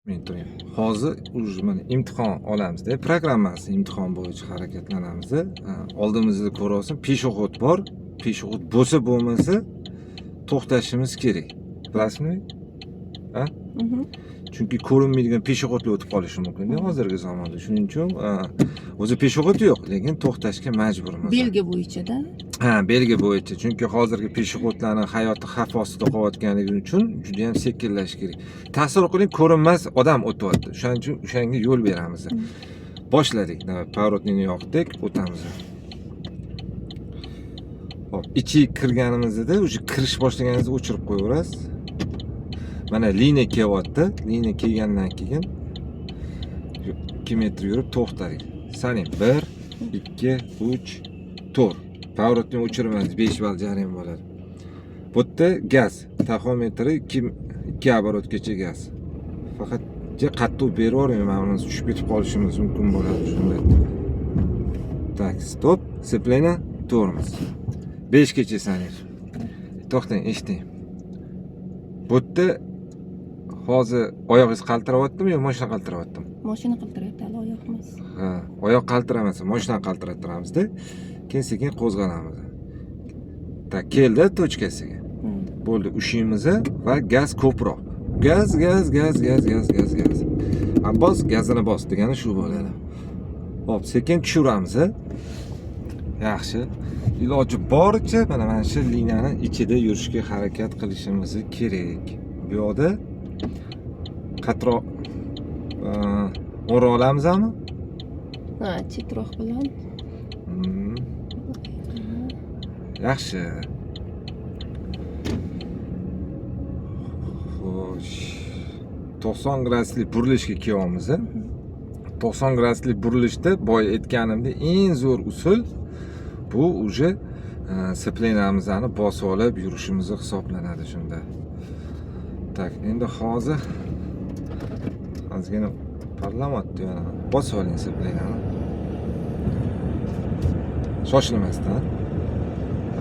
Men turing. Hozir уже mana imtihon olamizda, programmasi imtihon bo'yicha harakatlanamiz. Oldimizda ko'ryapsiz, peshobod bor. Peshobod bo'lsa bo'lmasa to'xtashimiz kerak. Bilasizmi? Ha? Chunki ko'rinmaydigan peshobodlar o'tib qolishi mumkin hozirgi zamonda. Shuning uchun o'zi peshobod yo'q, lekin to'xtashga majburmiz. Belgi bo'yicha-da. Ha, belgi bo'yicha. Chunki hozirgi peshobodlarning hayoti xavf ostida qolayotganligi uchun juda ham sekinlash kerak. Tasavvur qiling, ko'rinmas odam o'tyapti. Shuning uchun o'shanga yo'l beramiz. Boshladik. Pavrotni yoqdik, o'tamiz. Hop, ichiga kirganimizda o'sha kirish boshlaganingizda o'chirib qo'yaverasiz. Mana liniya kelyapti. Liniya kelgandan keyin 2 metr yurib to'xtadik. Saning 1, 2, 3, 4. Pavrotni o'chirmaymiz, 5 ball jarima bo'ladi. Bu yerda gaz, taxometri 2 оборотgacha gaz. Faqat qattiq berib yuboring, mana tushib ketib qolishimiz mumkin bo'ladi shunday. Tak, stop, сцепление, tormoz. 5 gacha sanir. To'xtang, eshiting. Bu yerda hozir oyog'ingiz qaltirayaptimi yo mashina qaltirayaptimi? Mashina qaltirayapti, hali oyoq emas. Ha, oyoq qaltiramasa, mashina qaltirattiramizda, keyin sekin qo'zg'alamiz. Tak, keldi tochkasiga. Bo'ldi, ushimiz va gaz ko'proq. Gaz. Bos, gazini bos degani shu bo'ladi. Hop, sekin tushiramiz. Yaxshi. Iloji boricha mana shu liniyani ichida yurishga harakat qilishimiz kerak. Bu yoqda qatroq o'ra olamizmi? Ha, chetroq bilan. Yaxshi. Xo'sh. 90 graduslik burilishga kelyapmiz. 90 graduslik burilishda boya aytganimdek eng zo'r usul bu уже scepleniyamizni bosib olib yurishimiz hisoblanadi shunda. Tak, endi hozir ozgina parlamentda yana bosib oling scepleniyani. Shoshilmasdan.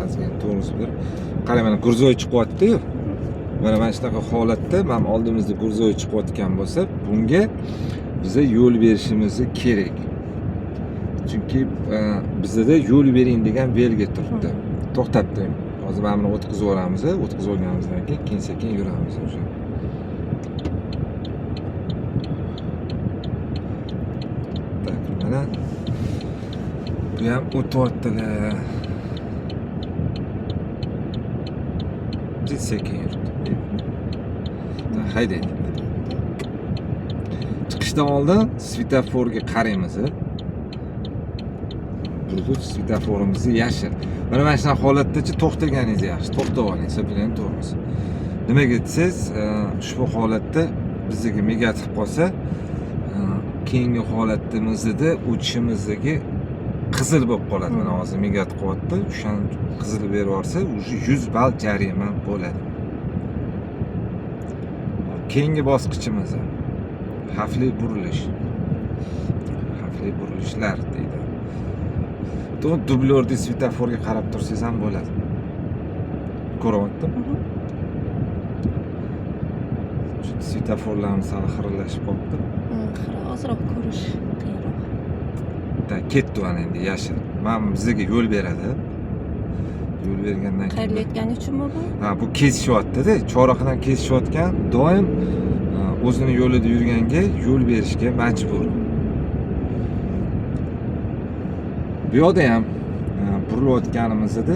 Ozgina to'g'risi bir. Qarang, mana gurzoy chiqyapti-yu. Mana shunaqa holatda, mana oldimizda gurzoy chiqayotgan bo'lsa, bunga biza yo'l berishimiz kerak. Chunki bizda yo'l bering degan belgi turibdi. To'xtatdim. Hozir mana buni o'tkazib yuboramiz. O'tkazib olganimizdan keyin sekin yuramiz o'sha. Tak, mana bu ham o'tyaptilar. Sekin yurdi. Haydaydi. Chiqishdan oldin svetoforga qaraymiz. Bulut svetoforimiz yashil. Mana shunaqa holatdacha to'xtaganingiz yaxshi. To'xtab oling, scepleniyani tormoz. Nimaga desiz, ushbu holatda bizga migatib qolsa, keyingi holatimizda o'tishimizdagi qizil bo'lib qoladi. Mana hozir migatib qo'yapti. O'shan qizil berib yuborsa, уже 100 ball jarima bo'ladi. Keyingi bosqichimiz xavfli burilish. Xavfli burilishlar deydi. Dublyorda svetoforga qarab tursangiz ham bo'ladi. Ko'ryaptimi? Svetoforlarimiz ham xiralashib qolibdi. Ozroq ko'rish qiyinroq. Ketdi ana endi yashil. Mana bizga yo'l beradi. Yo'l bergandan keyin qayerlayotgani uchunmi bu? Ha, bu kesishyapti-da, chorrahadan kesishyotgan, doim o'zini yo'lida yurganga yo'l berishga majbur. Bu yoqda ham burilayotganimizda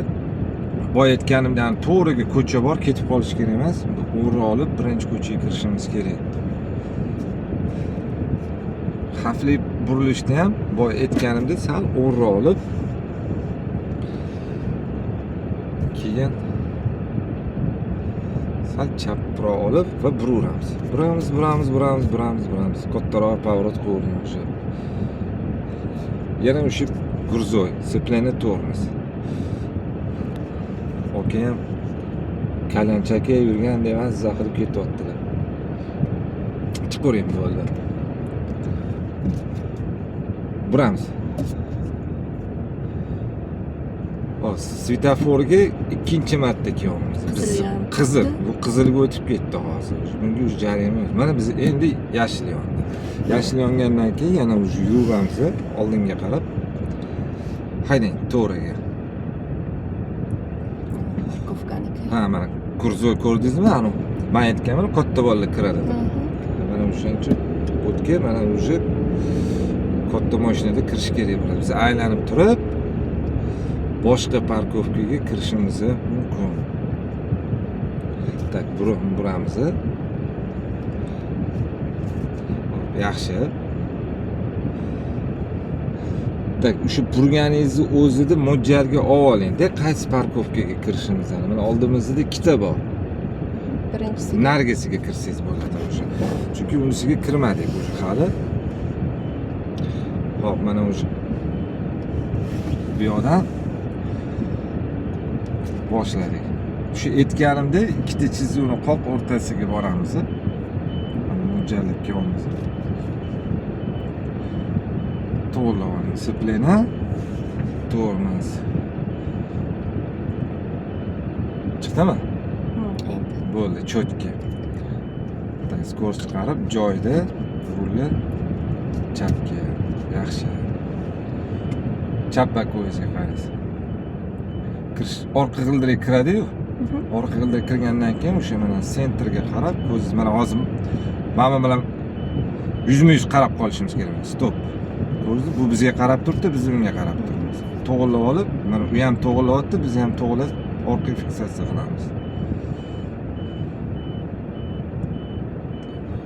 boya aytganimdan to'g'riga ko'cha bor, ketib qolish kerak emas. O'g'ri olib birinchi ko'chaga kirishimiz kerak. Xavfli burilishda ham boya aytganimdek sal o'g'ri olib keyin sal chaproq olib va buraveramiz. Buramiz. Kattaroq pavrot qo'ying o'sha. Yana o'sha gurzoy, scepleniya tormoz. Okey. Kalanchaka yurgan demas, zahirib ketyaptilar. Chiqaring bo'ldi. Buramiz. Hop, svetoforga ikkinchi marta kelyapmiz. Qizil ham Qizil. ketdi. Bu qizilga o'tib ketdi hozir. Bunga už jarayon emas. Mana biz endi yashil yondi. Yashil yongandan keyin yana už yuramiz oldinga qarab. Haydang, to'g'riga. Parkovkaniki. Ha, mana kurzor ko'rdingizmi? Ana men aytganman, katta bolalar kiradi. Mana o'shaning uchun o'tga mana уже katta mashinada kirish kerak bo'ladi. Biz aylanib turib boshqa parkovkaga kirishimiz mumkin. Tak, buramiz. Yaxshi. Tak, o'sha burganingizni o'zida mo'ljalga olib oling-da, qaysi parkovkaga kirishimizni. Mana oldimizda ikkita bor. Birinchisi Nargisiga kirsangiz bo'ladi o'sha. Chunki unisiga kirmadik o'sha hali. Hop, mana o'sha bu yoqdan boshladik. O'sha aytganimda ikkita chizuvni qoq o'rtasiga boramiz. Mana mo'ljallab kelyapmiz. To'g'rilab oling. Siplena, tormoz. Chiqdimi? endi. Bo'ldi, cho'tki. Skorost chiqarib, joyida rulni chapga. Yaxshi. Chap bakoyizga qaraysiz. Kirish orqa g'ildirak kiradi-yu. Orqa g'ildirak kirgandan keyin o'sha mana sentrga qarab, ko'zingiz mana hozir mana bilan yuzma-yuz qarab qolishimiz kerak. Stop. Ko'rdingiz, bu bizga qarab turibdi, biz unga qarab turibmiz. To'g'rilab olib, mana u ham to'g'rilayapti, biz ham to'g'rilab orqa fiksatsiya qilamiz.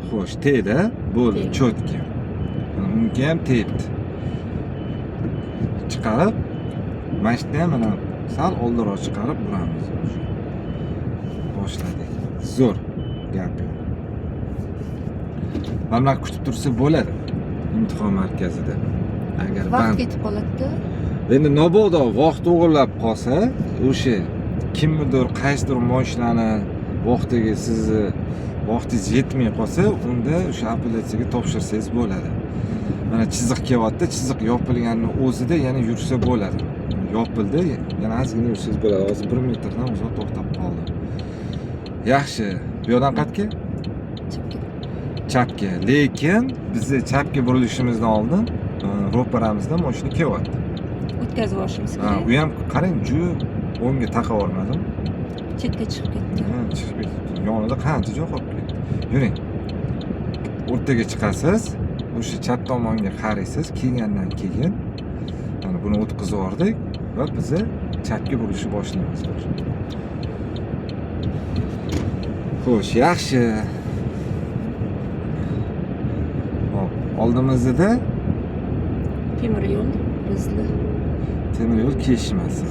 Xo'sh, tegdi, bo'ldi, cho'tki. Unga ham tegdi. Chiqarib, mashina ham mana sal oldinroq chiqarib buramiz. Boshladik. Zo'r gap yo'q. Mana kutib tursa bo'ladi. Imtihon markazida. Agar Vaqt ketib qoladi-da. endi mabodo vaqt o'g'irlab qolsa, o'sha kimnidir qaysidir mashinani vaqtiga sizni vaqtingiz yetmay qolsa, unda o'sha apellyatsiyaga topshirsangiz bo'ladi. Mana chiziq kelyapti, chiziq yopilganning o'zida yana yursa bo'ladi. Yopildi, yana ozgina yursangiz bo'ladi. Hozir 1 metrdan uzoq to'xtab qoldi. Yaxshi. Bu yoqdan qayerga? Chapga. Lekin bizni chapga burilishimizdan oldin ro'paramizda mashina kelyapti. O'tkazib olishimiz Ha, kerak. u ham qarang, o'ngga taqab olmadim. Chetga chiqib ketdi. Ha, chiqib ketdi. Yonida qancha joy qolib ketdi. Yuring. O'rtaga chiqasiz, o'sha chap tomonga qaraysiz, kelgandan keyin mana buni o'tkazib yubordik va biz chapga burilishni boshlaymiz. Xo'sh, yaxshi. Hop, oldimizda Temir yo'l bizli. temir yo'l kesishmasi.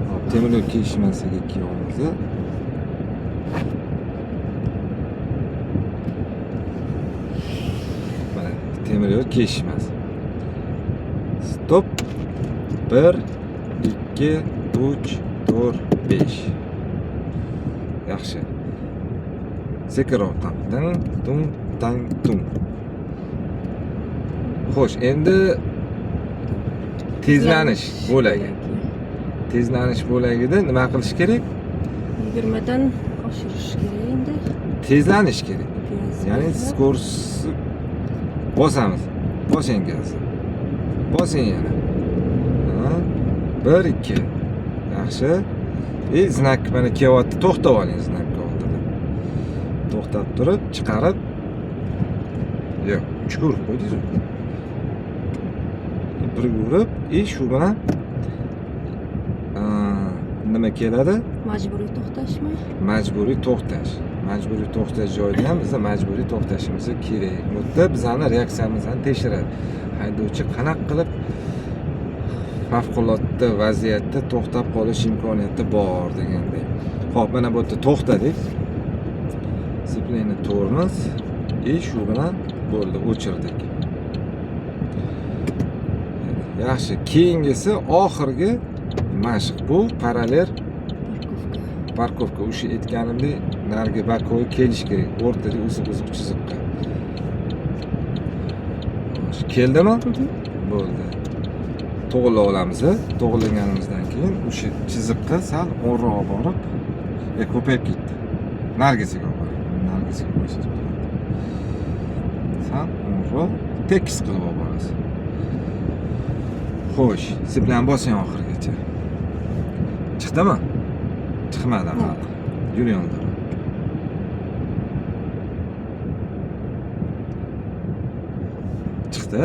Hop, temir yo'l kesishmasiga kelyapmiz. Mana temir yo'l kesishmasi. Stop. 1 2 3 4 5. Yaxshi. Sekirovdan. Tung tang tung. Xo'sh, endi tezlanish bo'lagi. Tezlanish bo'lagida nima qilish kerak? 20dan oshirish kerak endi. Tezlanish kerak. Ya'ni skorost bosamiz. Bosing gazni. Bosing yana. 1 2. Yaxshi. Znak mana kelyapti. To'xtab oling znakka oldida. To'xtab turib, chiqarib. Yo'q, 3 urib qo'ydingiz. Bir urib, shu bilan nima keladi? Majburiy to'xtashmi? Majburiy to'xtash. Majburiy to'xtash joyida ham biz majburiy to'xtashimiz kerak. Bu yerda bizning reaksiyamizni tekshiradi. Haydovchi qanaqa qilib favqulodda vaziyatda to'xtab qolish imkoniyati bor degandek. Xo'p, mana bu yerda to'xtadik. Sipleni tormoz, shu bilan bo'ldi, o'chirdik. Yaxshi, keyingisi oxirgi mashq bu parallel parkovka. O'sha aytganimdek, narigi bakoy kelish kerak, o'rtada uzuq-uzuq chiziqqa. Xo'sh, keldimi? Bo'ldi. to'g'irlab olamiz. To'g'irlaganimizdan keyin o'sha chiziqqa sal o'rroq borib, ko'payib ketdi. Nargisiga borib, nargisiga qo'ysangiz bo'ladi. Sal o'rroq tekis qilib olib borasiz. Xo'sh, siz bilan bosing oxirigacha. Chiqdimi? Chiqmadi hali. Yuryapti. Chiqdi.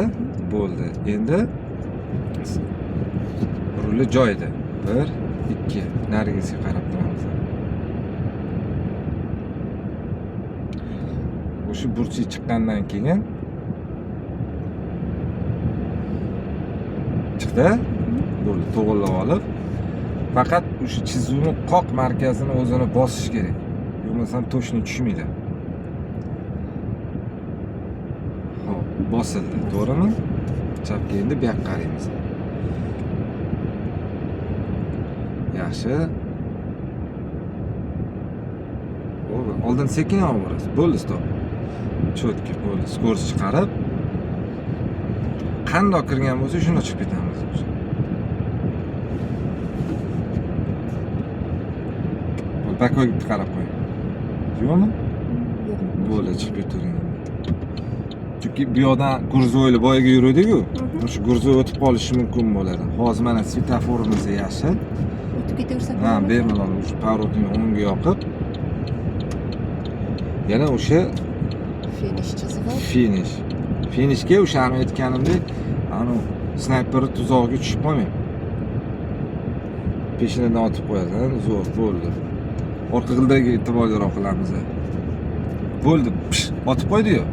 Bo'ldi. Endi ruli joyida. 1, 2 nargisiga qarab turamiz. O'sha burchi chiqqandan keyin chiqdi. Bo'ldi, to'g'irlab olib, faqat o'sha chizuvni qoq markazini o'zini bosish kerak. Bo'lmasam to'shni tushmaydi. Xo'p, bosildi, to'g'rimi? Chapga endi bu yoqqa qaraymiz. Yaxshi. Oldin sekin olib borasiz. Bo'ldi, stop. Cho'tki bo'ldi. Skorost chiqarib, qandoq kirgan bo'lsa, shuni chiqib ketamiz. Bakoga qarab qo'ying. Yo'qmi? Bo'ldi, chiqib ketavering. Chunki bu yoqdan gurzoyli boyaga yurdik-ku. O'sha gurzoy o'tib qolishi mumkin bo'ladi. Hozir mana svetoforimiz yashil. O'tib ketaversa. Ha, bemalol o'sha pavrotning o'ngiga yoqib. Yana o'sha Finish chizig'i. Finishga o'sha ham aytganimdek, ana snayperni tuzog'iga tushib qolmang. Peshinadan otib qo'yasiz, zo'r bo'ldi. Orqa g'ildiraga e'tiborliroq qilamiz. Bo'ldi, otib qo'ydi-yu.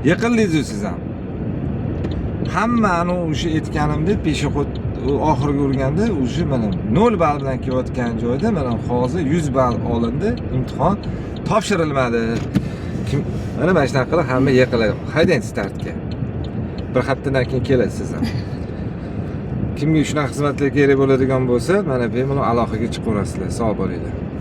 Yiqildingiz siz ham. Hammani o'sha aytganimdek peshixod oxirgi urganda o'sha mana 0 ball bilan kelayotgan joyda mana hozir 100 ball olindi, imtihon topshirilmadi. Kim mana shunaqa qilib hamma yiqiladi. Haydang startga. Bir haftadan keyin kelasiz siz ham. Kimga shunaqa xizmatlar kerak bo'ladigan bo'lsa, mana bemalol aloqaga chiqaverasizlar. Sog' bo'linglar.